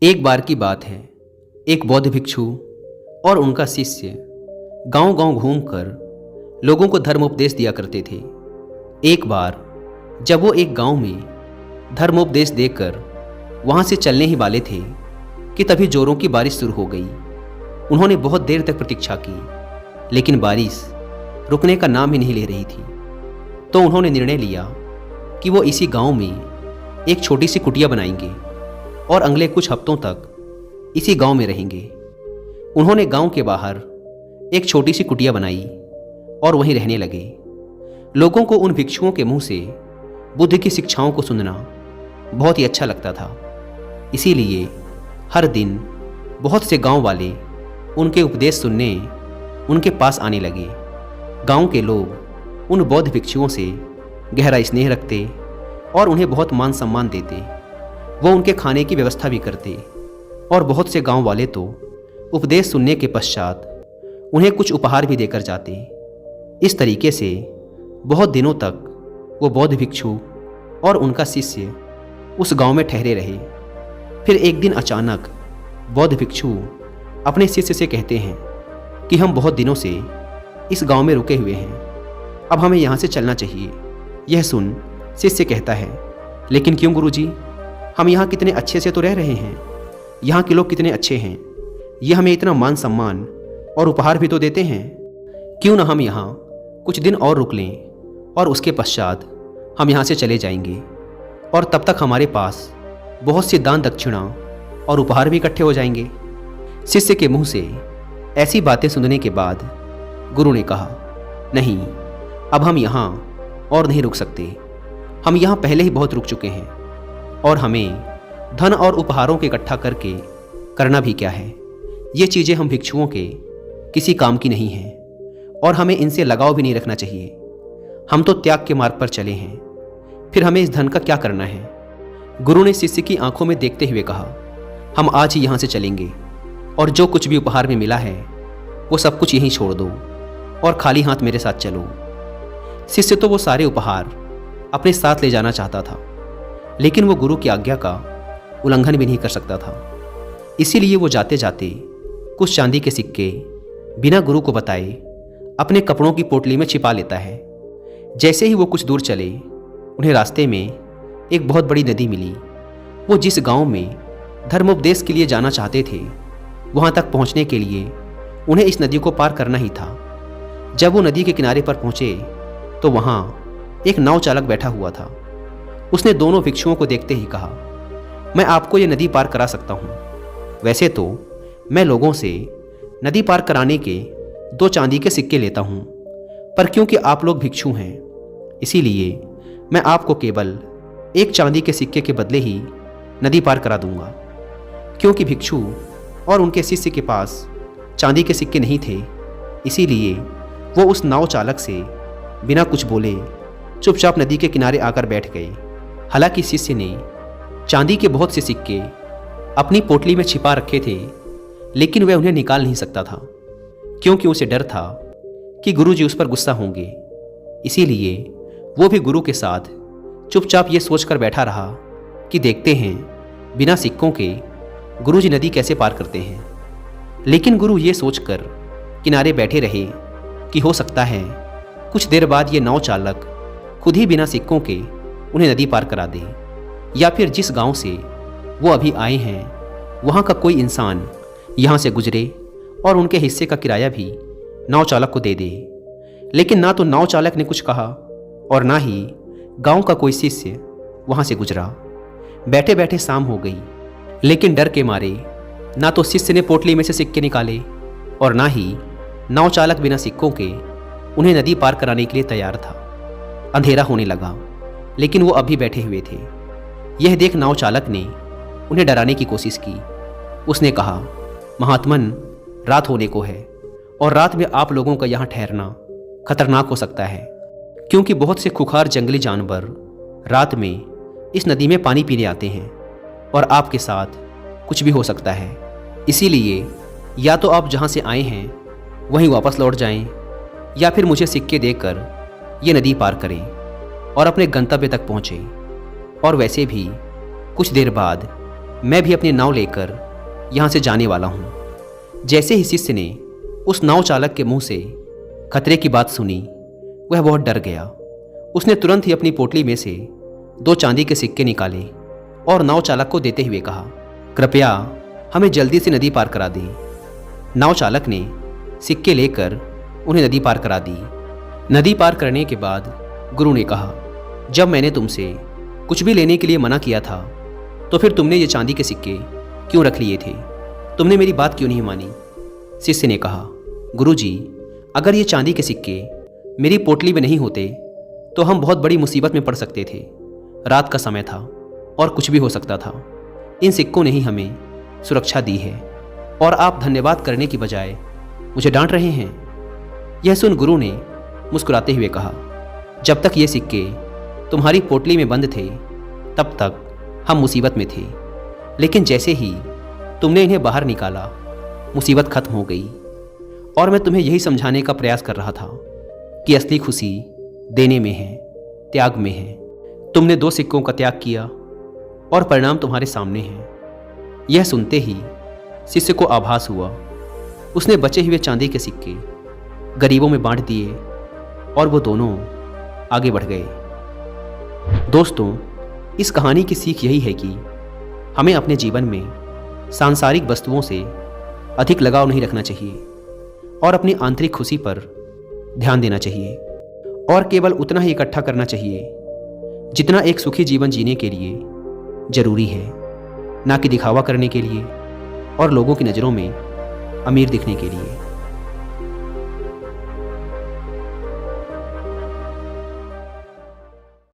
एक बार की बात है। एक बौद्ध भिक्षु और उनका शिष्य गांव-गांव घूमकर लोगों को धर्मोपदेश दिया करते थे। एक बार जब वो एक गांव में धर्मोपदेश देकर वहां से चलने ही वाले थे कि तभी जोरों की बारिश शुरू हो गई। उन्होंने बहुत देर तक प्रतीक्षा की, लेकिन बारिश रुकने का नाम ही नहीं ले रही थी। तो उन्होंने निर्णय लिया कि वो इसी गांव में एक छोटी सी कुटिया बनाएंगे और अगले कुछ हफ्तों तक इसी गांव में रहेंगे। उन्होंने गांव के बाहर एक छोटी सी कुटिया बनाई और वहीं रहने लगे। लोगों को उन भिक्षुओं के मुंह से बुद्ध की शिक्षाओं को सुनना बहुत ही अच्छा लगता था। इसीलिए हर दिन बहुत से गांव वाले उनके उपदेश सुनने उनके पास आने लगे। गांव के लोग उन बौद्ध भिक्षुओं से गहरा स्नेह रखते और उन्हें बहुत मान सम्मान देते। वो उनके खाने की व्यवस्था भी करते और बहुत से गांव वाले तो उपदेश सुनने के पश्चात उन्हें कुछ उपहार भी देकर जाते। इस तरीके से बहुत दिनों तक वो बौद्ध भिक्षु और उनका शिष्य उस गांव में ठहरे रहे। फिर एक दिन अचानक बौद्ध भिक्षु अपने शिष्य से कहते हैं कि हम बहुत दिनों से इस गांव में रुके हुए हैं, अब हमें यहाँ से चलना चाहिए। यह सुन शिष्य कहता है, लेकिन क्यों गुरुजी, हम यहाँ कितने अच्छे से तो रह रहे हैं, यहाँ के लोग कितने अच्छे हैं, ये हमें इतना मान सम्मान और उपहार भी तो देते हैं। क्यों ना हम यहाँ कुछ दिन और रुक लें और उसके पश्चात हम यहाँ से चले जाएंगे और तब तक हमारे पास बहुत सी दान दक्षिणा और उपहार भी इकट्ठे हो जाएंगे। शिष्य के मुंह से ऐसी बातें सुनने के बाद गुरु ने कहा, नहीं, अब हम यहाँ और नहीं रुक सकते। हम यहाँ पहले ही बहुत रुक चुके हैं और हमें धन और उपहारों के इकट्ठा करके करना भी क्या है। ये चीज़ें हम भिक्षुओं के किसी काम की नहीं हैं और हमें इनसे लगाव भी नहीं रखना चाहिए। हम तो त्याग के मार्ग पर चले हैं, फिर हमें इस धन का क्या करना है। गुरु ने शिष्य की आंखों में देखते हुए कहा, हम आज ही यहाँ से चलेंगे और जो कुछ भी उपहार में मिला है वो सब कुछ यहीं छोड़ दो और खाली हाथ मेरे साथ चलो। शिष्य तो वो सारे उपहार अपने साथ ले जाना चाहता था, लेकिन वो गुरु की आज्ञा का उल्लंघन भी नहीं कर सकता था। इसीलिए वो जाते जाते कुछ चांदी के सिक्के बिना गुरु को बताए अपने कपड़ों की पोटली में छिपा लेता है। जैसे ही वो कुछ दूर चले, उन्हें रास्ते में एक बहुत बड़ी नदी मिली। वो जिस गांव में धर्मोपदेश के लिए जाना चाहते थे, वहां तक पहुंचने के लिए उन्हें इस नदी को पार करना ही था। जब वो नदी के किनारे पर पहुंचे तो वहां एक नाव चालक बैठा हुआ था। उसने दोनों भिक्षुओं को देखते ही कहा, मैं आपको ये नदी पार करा सकता हूँ। वैसे तो मैं लोगों से नदी पार कराने के 2 चांदी के सिक्के लेता हूँ, पर क्योंकि आप लोग भिक्षु हैं, इसीलिए मैं आपको केवल 1 चांदी के सिक्के के बदले ही नदी पार करा दूंगा। क्योंकि भिक्षु और उनके शिष्य के पास चांदी के सिक्के नहीं थे, इसीलिए वो उस नाव चालक से बिना कुछ बोले चुपचाप नदी के किनारे आकर बैठ गए। हालांकि शिष्य ने चांदी के बहुत से सिक्के अपनी पोटली में छिपा रखे थे, लेकिन वह उन्हें निकाल नहीं सकता था, क्योंकि उसे डर था कि गुरुजी उस पर गुस्सा होंगे। इसीलिए वो भी गुरु के साथ चुपचाप ये सोचकर बैठा रहा कि देखते हैं बिना सिक्कों के गुरुजी नदी कैसे पार करते हैं। लेकिन गुरु ये सोचकर किनारे बैठे रहे कि हो सकता है कुछ देर बाद ये नाव चालक खुद ही बिना सिक्कों के उन्हें नदी पार करा दे, या फिर जिस गांव से वो अभी आए हैं वहां का कोई इंसान यहां से गुजरे और उनके हिस्से का किराया भी नाव चालक को दे दे। लेकिन ना तो नाव चालक ने कुछ कहा और ना ही गांव का कोई शिष्य वहां से गुजरा। बैठे बैठे शाम हो गई, लेकिन डर के मारे ना तो शिष्य ने पोटली में से सिक्के निकाले और ना ही नाव चालक बिना सिक्कों के उन्हें नदी पार कराने के लिए तैयार था। अंधेरा होने लगा, लेकिन वो अभी बैठे हुए थे। यह देख नाव चालक ने उन्हें डराने की कोशिश की। उसने कहा, महात्मन, रात होने को है और रात में आप लोगों का यहाँ ठहरना खतरनाक हो सकता है, क्योंकि बहुत से खुखार जंगली जानवर रात में इस नदी में पानी पीने आते हैं और आपके साथ कुछ भी हो सकता है। इसीलिए या तो आप जहाँ से आए हैं वहीं वापस लौट जाएं, या फिर मुझे सिक्के देकर ये नदी पार करें और अपने गंतव्य तक पहुँचें। और वैसे भी कुछ देर बाद मैं भी अपनी नाव लेकर यहाँ से जाने वाला हूँ। जैसे ही शिष्य ने उस नाव चालक के मुंह से खतरे की बात सुनी, वह बहुत डर गया। उसने तुरंत ही अपनी पोटली में से 2 चांदी के सिक्के निकाले और नाव चालक को देते हुए कहा, कृपया हमें जल्दी से नदी पार करा दें। नाव चालक ने सिक्के लेकर उन्हें नदी पार करा दी। नदी पार करने के बाद गुरु ने कहा, जब मैंने तुमसे कुछ भी लेने के लिए मना किया था तो फिर तुमने ये चांदी के सिक्के क्यों रख लिए थे? तुमने मेरी बात क्यों नहीं मानी? शिष्य ने कहा, गुरुजी, अगर ये चांदी के सिक्के मेरी पोटली में नहीं होते तो हम बहुत बड़ी मुसीबत में पड़ सकते थे। रात का समय था और कुछ भी हो सकता था। इन सिक्कों ने ही हमें सुरक्षा दी है और आप धन्यवाद करने की बजाय मुझे डांट रहे हैं। यह सुन गुरु ने मुस्कुराते हुए कहा, जब तक ये सिक्के तुम्हारी पोटली में बंद थे तब तक हम मुसीबत में थे, लेकिन जैसे ही तुमने इन्हें बाहर निकाला मुसीबत खत्म हो गई। और मैं तुम्हें यही समझाने का प्रयास कर रहा था कि असली खुशी देने में है, त्याग में है। तुमने 2 सिक्कों का त्याग किया और परिणाम तुम्हारे सामने है। यह सुनते ही शिष्य को आभास हुआ। उसने बचे हुए चांदी के सिक्के गरीबों में बांट दिए और वो दोनों आगे बढ़ गए। दोस्तों, इस कहानी की सीख यही है कि हमें अपने जीवन में सांसारिक वस्तुओं से अधिक लगाव नहीं रखना चाहिए और अपनी आंतरिक खुशी पर ध्यान देना चाहिए और केवल उतना ही इकट्ठा करना चाहिए जितना एक सुखी जीवन जीने के लिए जरूरी है, ना कि दिखावा करने के लिए और लोगों की नज़रों में अमीर दिखने के लिए।